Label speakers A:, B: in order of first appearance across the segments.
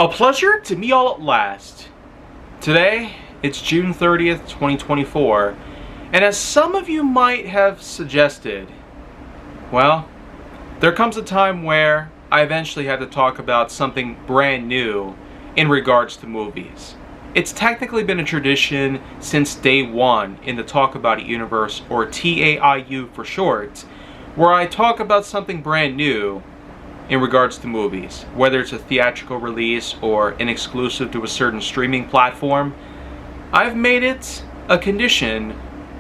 A: A pleasure to meet y'all at last. Today, it's June 30th, 2024, and as some of you might have suggested, well, there comes a time where I eventually had to talk about something brand new in regards to movies. It's technically been a tradition since day one in the Talk About It universe, or TAIU for short, where I talk about something brand new in regards to movies, whether it's a theatrical release or an exclusive to a certain streaming platform. I've made it a condition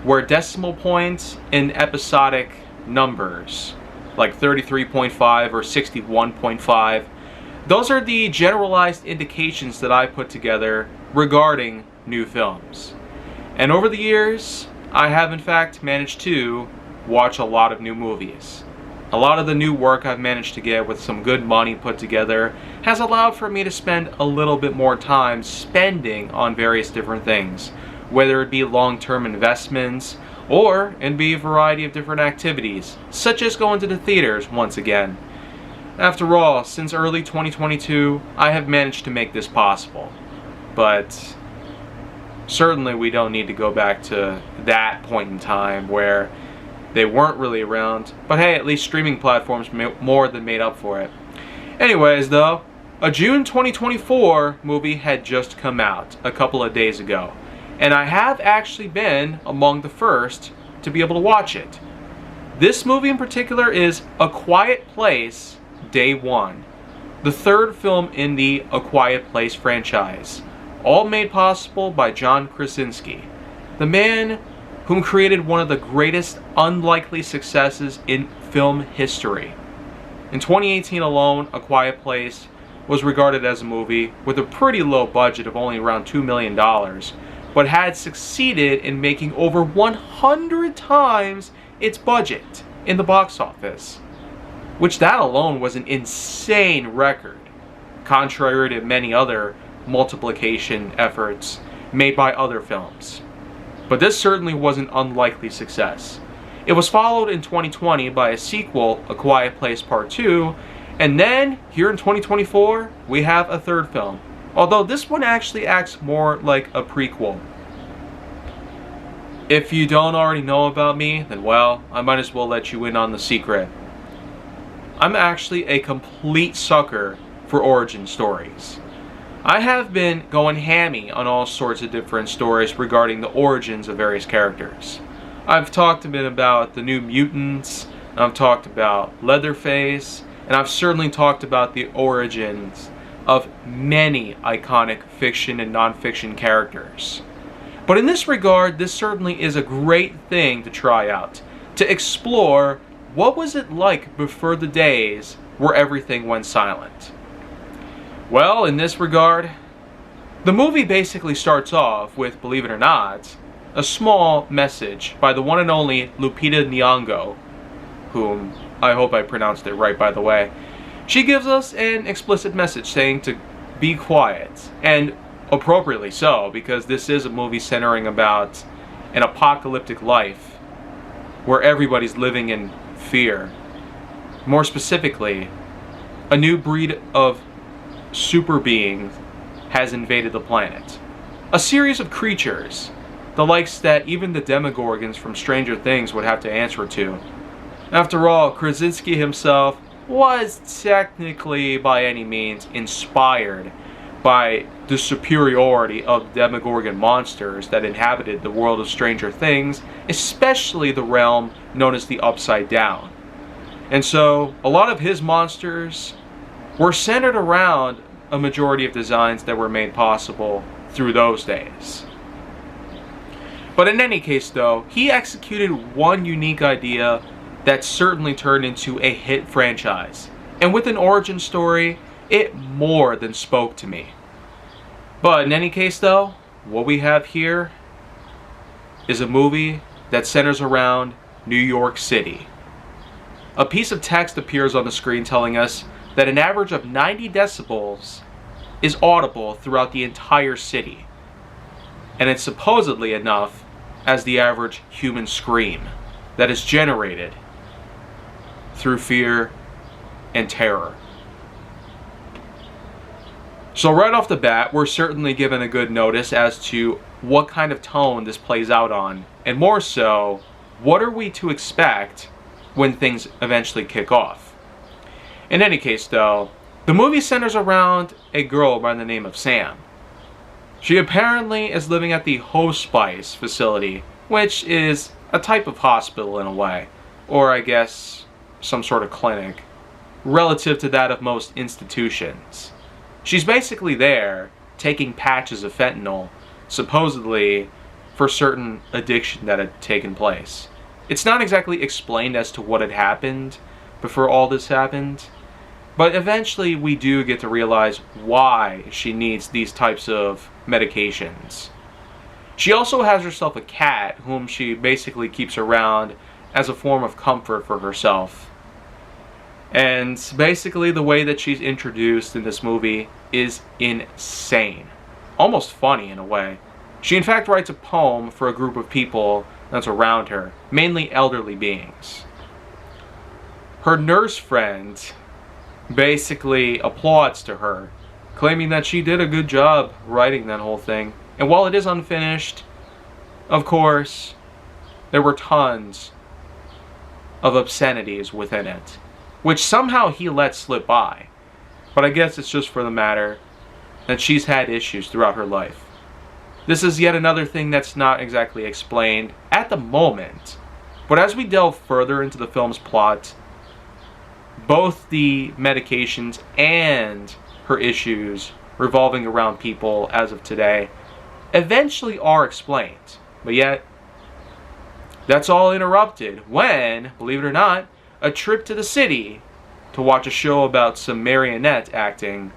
A: where decimal points in episodic numbers, like 33.5 or 61.5, those are the generalized indications that I put together regarding new films. And over the years, I have in fact managed to watch a lot of new movies. A lot of the new work I've managed to get with some good money put together has allowed for me to spend a little bit more time spending on various different things, whether it be long-term investments or it be a variety of different activities, such as going to the theaters once again. After all, since early 2022, I have managed to make this possible. But certainly we don't need to go back to that point in time where they weren't really around, but hey, at least streaming platforms more than made up for it. Anyways though, a June 2024 movie had just come out a couple of days ago, and I have actually been among the first to be able to watch it. This movie in particular is A Quiet Place Day One, the third film in the A Quiet Place franchise, all made possible by John Krasinski, the man whom created one of the greatest unlikely successes in film history. In 2018 alone, A Quiet Place was regarded as a movie with a pretty low budget of only around $2 million, but had succeeded in making over 100 times its budget in the box office, which that alone was an insane record, contrary to many other multiplication efforts made by other films. But this certainly was an unlikely success. It was followed in 2020 by a sequel, A Quiet Place Part 2, and then, here in 2024, we have a third film. Although this one actually acts more like a prequel. If you don't already know about me, then well, I might as well let you in on the secret. I'm actually a complete sucker for origin stories. I have been going hammy on all sorts of different stories regarding the origins of various characters. I've talked a bit about the New Mutants, I've talked about Leatherface, and I've certainly talked about the origins of many iconic fiction and non-fiction characters. But in this regard, this certainly is a great thing to try out, to explore what was it like before the days where everything went silent. Well, in this regard, the movie basically starts off with, believe it or not, a small message by the one and only Lupita Nyong'o, whom I hope I pronounced it right, by the way. She gives us an explicit message saying to be quiet, and appropriately so, because this is a movie centering about an apocalyptic life where everybody's living in fear. More specifically, a new breed of super being has invaded the planet. A series of creatures, the likes that even the Demogorgons from Stranger Things would have to answer to. After all, Krasinski himself was technically by any means inspired by the superiority of Demogorgon monsters that inhabited the world of Stranger Things, especially the realm known as the Upside Down. And so, a lot of his monsters were centered around a majority of designs that were made possible through those days. But in any case though, he executed one unique idea that certainly turned into a hit franchise. And with an origin story, it more than spoke to me. But in any case though, what we have here is a movie that centers around New York City. A piece of text appears on the screen telling us that an average of 90 decibels is audible throughout the entire city. And it's supposedly enough as the average human scream that is generated through fear and terror. So right off the bat, we're certainly given a good notice as to what kind of tone this plays out on, and more so, what are we to expect when things eventually kick off. In any case though, the movie centers around a girl by the name of Sam. She apparently is living at the Hospice facility, which is a type of hospital in a way, or I guess some sort of clinic, relative to that of most institutions. She's basically there taking patches of fentanyl, supposedly for certain addiction that had taken place. It's not exactly explained as to what had happened before all this happened, but eventually we do get to realize why she needs these types of medications. She also has herself a cat whom she basically keeps around as a form of comfort for herself. And basically the way that she's introduced in this movie is insane. Almost funny in a way. She in fact writes a poem for a group of people that's around her, mainly elderly beings. Her nurse friend basically applauds to her, claiming that she did a good job writing that whole thing. And while it is unfinished, of course, there were tons of obscenities within it, which somehow he let slip by. But I guess it's just for the matter that she's had issues throughout her life. This is yet another thing that's not exactly explained at the moment. But as we delve further into the film's plot, both the medications and her issues revolving around people as of today eventually are explained. But yet, that's all interrupted when, believe it or not, a trip to the city to watch a show about some marionette acting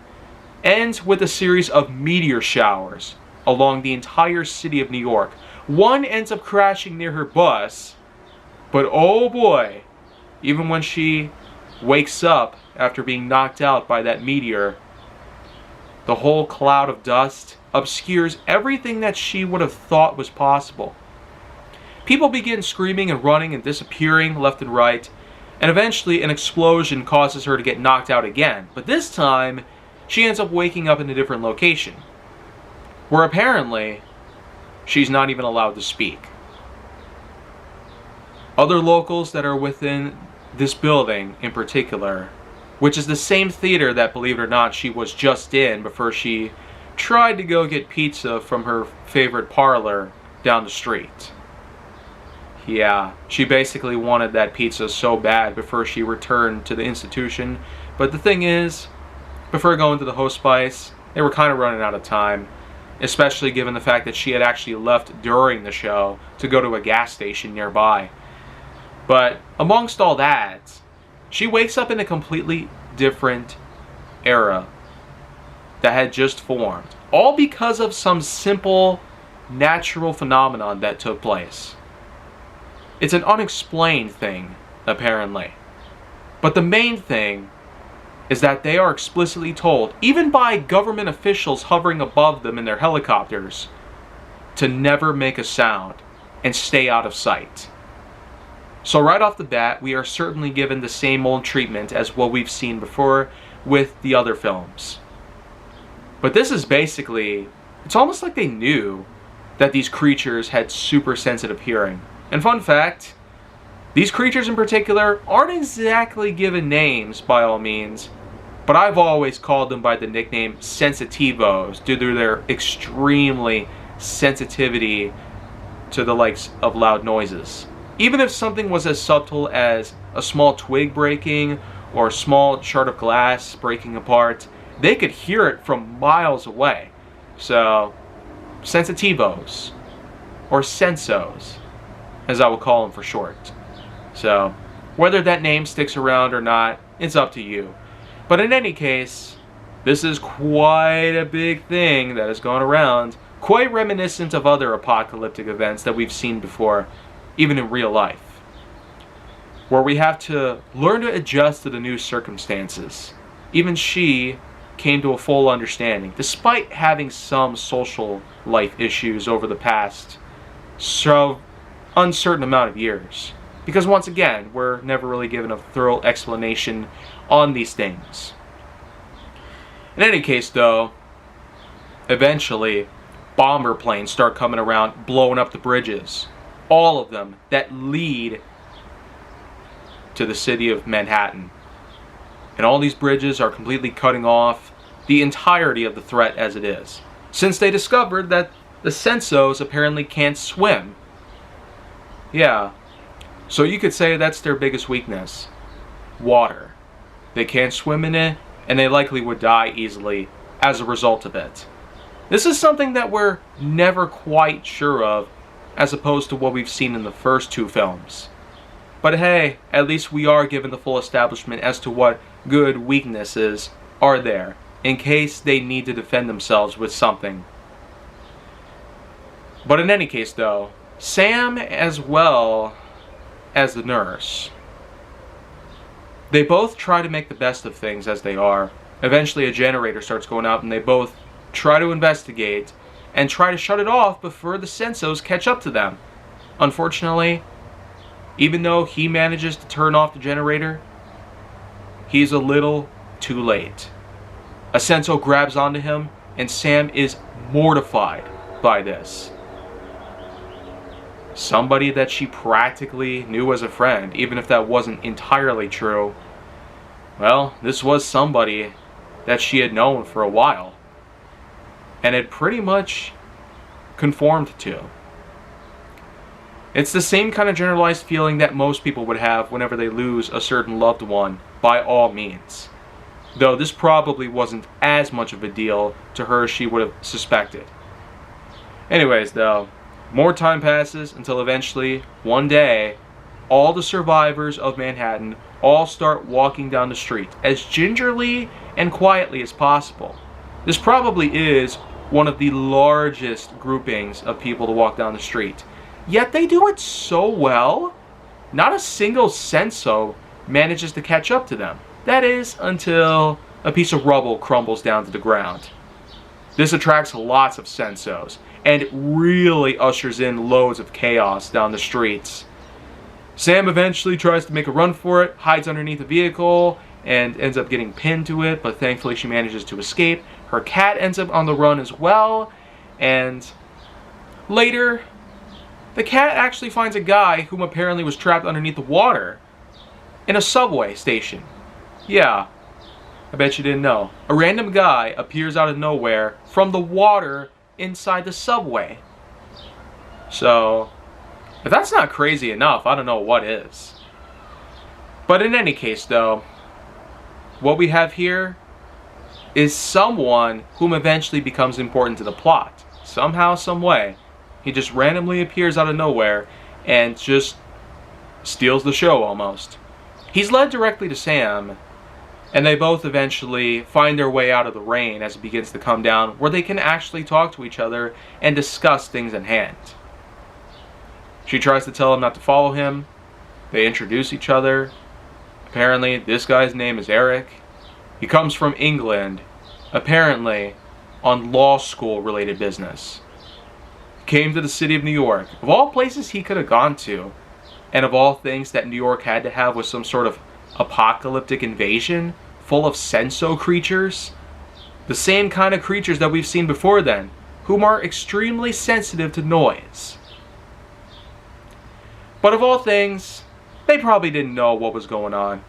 A: ends with a series of meteor showers along the entire city of New York. One ends up crashing near her bus, but oh boy, even when she wakes up after being knocked out by that meteor, the whole cloud of dust obscures everything that she would have thought was possible. People begin screaming and running and disappearing left and right, and eventually an explosion causes her to get knocked out again. But this time, she ends up waking up in a different location, where apparently she's not even allowed to speak. Other locals that are within this building in particular, which is the same theater that, believe it or not, she was just in before she tried to go get pizza from her favorite parlor down the street. Yeah, she basically wanted that pizza so bad before she returned to the institution. But the thing is, before going to the Hospice, they were kind of running out of time, especially given the fact that she had actually left during the show to go to a gas station nearby. But amongst all that, she wakes up in a completely different era that had just formed, all because of some simple natural phenomenon that took place. It's an unexplained thing, apparently. But the main thing is that they are explicitly told, even by government officials hovering above them in their helicopters, to never make a sound and stay out of sight. So right off the bat, we are certainly given the same old treatment as what we've seen before with the other films. But this is basically, it's almost like they knew that these creatures had super sensitive hearing. And fun fact, these creatures in particular aren't exactly given names by all means, but I've always called them by the nickname Sensitivos due to their extremely sensitivity to the likes of loud noises. Even if something was as subtle as a small twig breaking or a small shard of glass breaking apart, they could hear it from miles away. So, Sensitivos, or Sensos, as I will call them for short. So, whether that name sticks around or not, it's up to you. But in any case, this is quite a big thing that has gone around, quite reminiscent of other apocalyptic events that we've seen before, even in real life, where we have to learn to adjust to the new circumstances. Even she came to a full understanding, despite having some social life issues over the past so uncertain amount of years. Because once again, we're never really given a thorough explanation on these things. In any case though, Eventually, bomber planes start coming around, blowing up the bridges. All of them that lead to the city of Manhattan. And all these bridges are completely cutting off the entirety of the threat as it is, since they discovered that the Sensos apparently can't swim. Yeah, so you could say that's their biggest weakness. Water. They can't swim in it, and they likely would die easily as a result of it. This is something that we're never quite sure of, as opposed to what we've seen in the first two films. But hey, at least we are given the full establishment as to what good weaknesses are there, in case they need to defend themselves with something. But in any case though, Sam as well as the nurse, they both try to make the best of things as they are. Eventually a generator starts going out and they both try to investigate and try to shut it off before the Sensos catch up to them. Unfortunately, even though he manages to turn off the generator, he's a little too late. A Senso grabs onto him and Sam is mortified by this. Somebody that she practically knew as a friend, even if that wasn't entirely true. Well, this was somebody that she had known for a while and had pretty much conformed to. It's the same kind of generalized feeling that most people would have whenever they lose a certain loved one, by all means. Though this probably wasn't as much of a deal to her as she would have suspected. Anyways though, more time passes until eventually, one day, all the survivors of Manhattan all start walking down the street as gingerly and quietly as possible. This probably is one of the largest groupings of people to walk down the street. Yet they do it so well, not a single Senso manages to catch up to them. That is, until a piece of rubble crumbles down to the ground. This attracts lots of Sensos, and it really ushers in loads of chaos down the streets. Sam eventually tries to make a run for it, hides underneath a vehicle, and ends up getting pinned to it, but thankfully she manages to escape. Her cat ends up on the run as well, and later, the cat actually finds a guy whom apparently was trapped underneath the water in a subway station. Yeah, I bet you didn't know. A random guy appears out of nowhere from the water inside the subway. So, if that's not crazy enough, I don't know what is. But in any case though, what we have here is someone whom eventually becomes important to the plot. Somehow, some way. He just randomly appears out of nowhere and just steals the show almost. He's led directly to Sam, and they both eventually find their way out of the rain as it begins to come down, where they can actually talk to each other and discuss things in hand. She tries to tell him not to follow him. They introduce each other. Apparently, this guy's name is Eric. He comes from England, apparently on law school related business. Came to the city of New York. Of all places he could have gone to, and of all things that New York had to have was some sort of apocalyptic invasion full of Senso creatures. The same kind of creatures that we've seen before then, whom are extremely sensitive to noise. But of all things, they probably didn't know what was going on.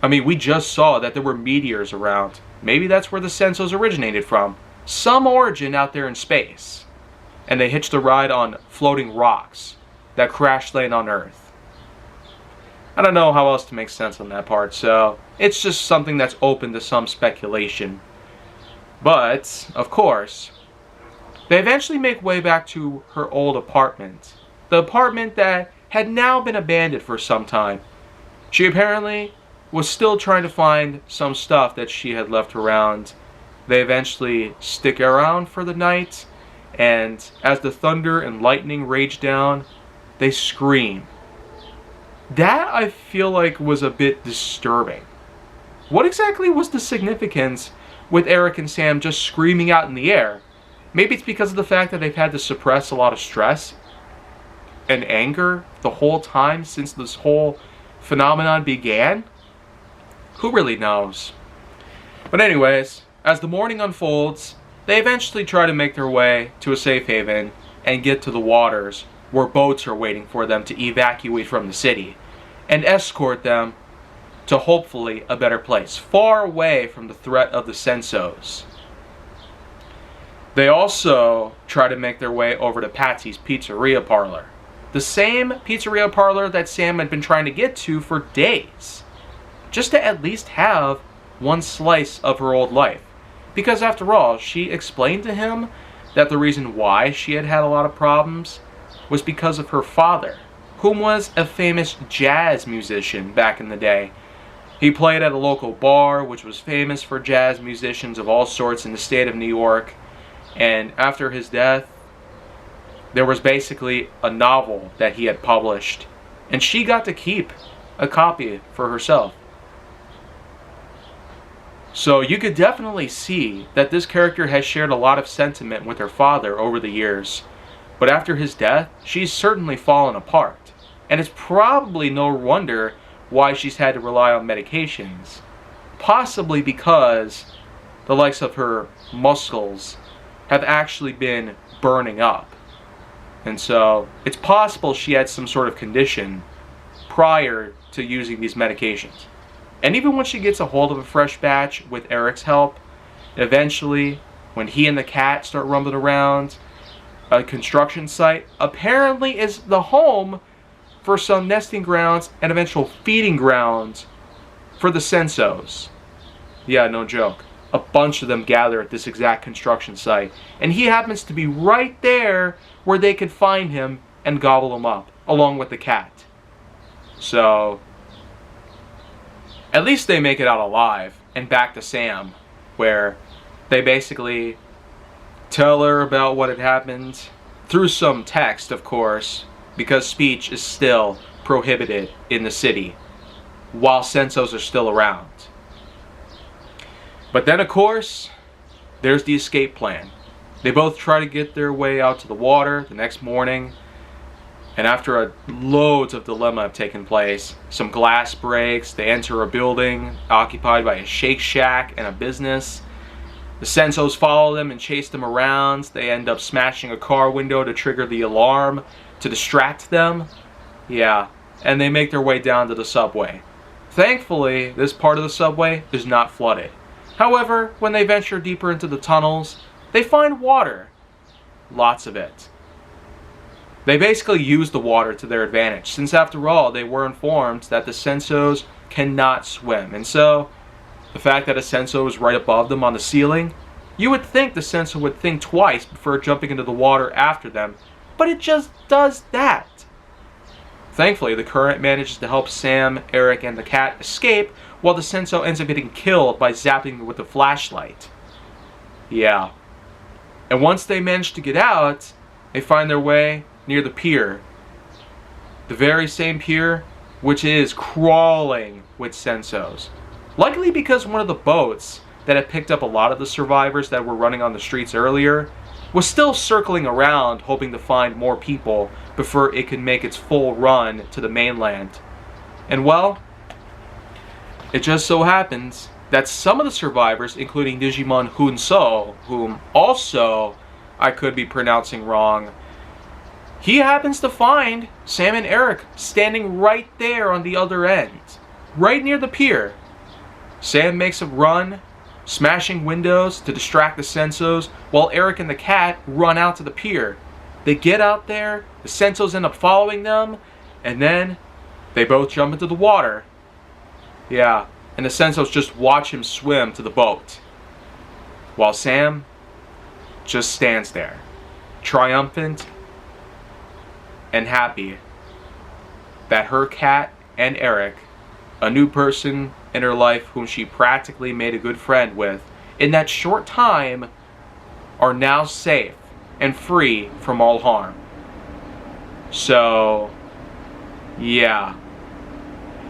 A: I mean, we just saw that there were meteors around. Maybe that's where the Sensos originated from. Some origin out there in space. And they hitched a ride on floating rocks that crash land on Earth. I don't know how else to make sense on that part, so it's just something that's open to some speculation. But, of course, they eventually make way back to her old apartment. The apartment that had now been abandoned for some time. She apparently was still trying to find some stuff that she had left around. They eventually stick around for the night, and as the thunder and lightning rage down, they scream. That, I feel like, was a bit disturbing. What exactly was the significance with Eric and Sam just screaming out in the air? Maybe it's because of the fact that they've had to suppress a lot of stress and anger the whole time since this whole phenomenon began? Who really knows? But anyways, as the morning unfolds, they eventually try to make their way to a safe haven and get to the waters where boats are waiting for them to evacuate from the city and escort them to hopefully a better place, far away from the threat of the Sensos. They also try to make their way over to Patsy's Pizzeria Parlor, the same pizzeria parlor that Sam had been trying to get to for days, just to at least have one slice of her old life. Because after all, she explained to him that the reason why she had had a lot of problems was because of her father, whom was a famous jazz musician back in the day. He played at a local bar, which was famous for jazz musicians of all sorts in the state of New York. And after his death, there was basically a novel that he had published, and she got to keep a copy for herself. So you could definitely see that this character has shared a lot of sentiment with her father over the years. But after his death, she's certainly fallen apart. And it's probably no wonder why she's had to rely on medications. Possibly because the likes of her muscles have actually been burning up. And so it's possible she had some sort of condition prior to using these medications. And even when she gets a hold of a fresh batch with Eric's help, eventually, when he and the cat start rumbling around a construction site, apparently is the home for some nesting grounds and eventual feeding grounds for the Sensos. Yeah, no joke. A bunch of them gather at this exact construction site, and he happens to be right there where they could find him and gobble him up, along with the cat. So, at least they make it out alive and back to Sam, where they basically tell her about what had happened through some text, of course, because speech is still prohibited in the city while Sensos are still around. But then, of course, there's the escape plan. They both try to get their way out to the water the next morning, and after loads of dilemma have taken place, some glass breaks, they enter a building occupied by a Shake Shack and a business. The Sensos follow them and chase them around. They end up smashing a car window to trigger the alarm to distract them. Yeah, and they make their way down to the subway. Thankfully, this part of the subway is not flooded. However, when they venture deeper into the tunnels, they find water. Lots of it. They basically use the water to their advantage, since after all, they were informed that the Sensos cannot swim. And so, the fact that a Senso is right above them on the ceiling, you would think the Senso would think twice before jumping into the water after them, but it just does that. Thankfully, the current manages to help Sam, Eric, and the cat escape, while the Senso ends up getting killed by zapping them with a flashlight. Yeah. And once they manage to get out, they find their way near the pier. The very same pier which is crawling with Sensos. Likely because one of the boats that had picked up a lot of the survivors that were running on the streets earlier was still circling around, hoping to find more people before it could make its full run to the mainland. And well, it just so happens that some of the survivors, including Digimon Hunso, whom also I could be pronouncing wrong, he happens to find Sam and Eric standing right there on the other end, right near the pier. Sam makes a run, smashing windows to distract the Sensos, while Eric and the cat run out to the pier. They get out there, the Sensos end up following them, and then they both jump into the water. Yeah, and the Sensos just watch him swim to the boat, while Sam just stands there, triumphant and happy that her cat and Eric, a new person in her life whom she practically made a good friend with in that short time, are now safe and free from all harm. So, yeah.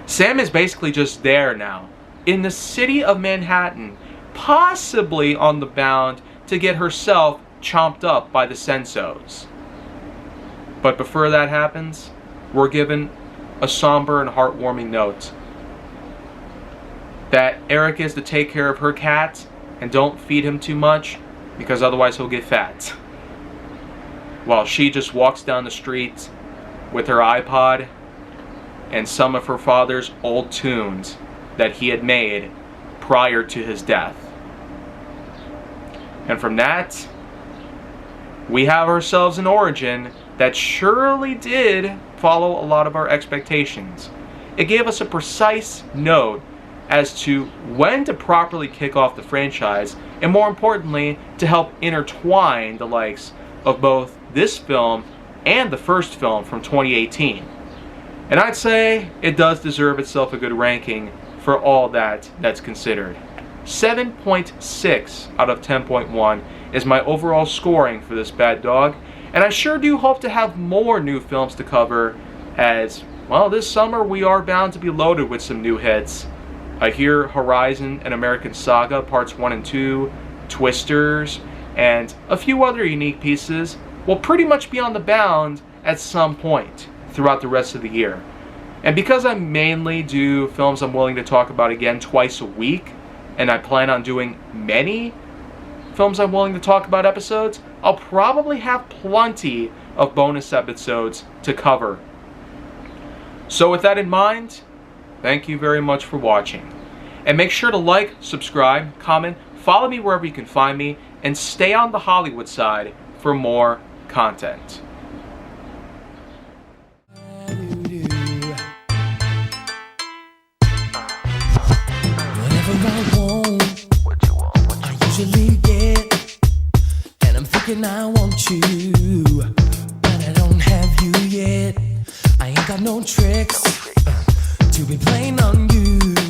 A: Sam is basically just there now, in the city of Manhattan, possibly on the bound to get herself chomped up by the Sensos. But before that happens, we're given a somber and heartwarming note that Eric is to take care of her cat and don't feed him too much, because otherwise he'll get fat. While she just walks down the street with her iPod and some of her father's old tunes that he had made prior to his death. And from that, we have ourselves an origin that surely did follow a lot of our expectations. It gave us a precise note as to when to properly kick off the franchise, and more importantly, to help intertwine the likes of both this film and the first film from 2018. And I'd say it does deserve itself a good ranking for all that's considered. 7.6 out of 10.1 is my overall scoring for this bad dog, and I sure do hope to have more new films to cover, as, well, this summer we are bound to be loaded with some new hits. I hear Horizon and American Saga Parts 1 and 2, Twisters, and a few other unique pieces will pretty much be on the bound at some point throughout the rest of the year. And because I mainly do films I'm willing to talk about again twice a week, and I plan on doing many films I'm willing to talk about episodes, I'll probably have plenty of bonus episodes to cover. So with that in mind, thank you very much for watching. And make sure to like, subscribe, comment, follow me wherever you can find me, and stay on the Hollywood side for more content.
B: Whatever I want, I usually get. And I'm thinking I want you, but I don't have you yet. I ain't got no tricks to be playing on you.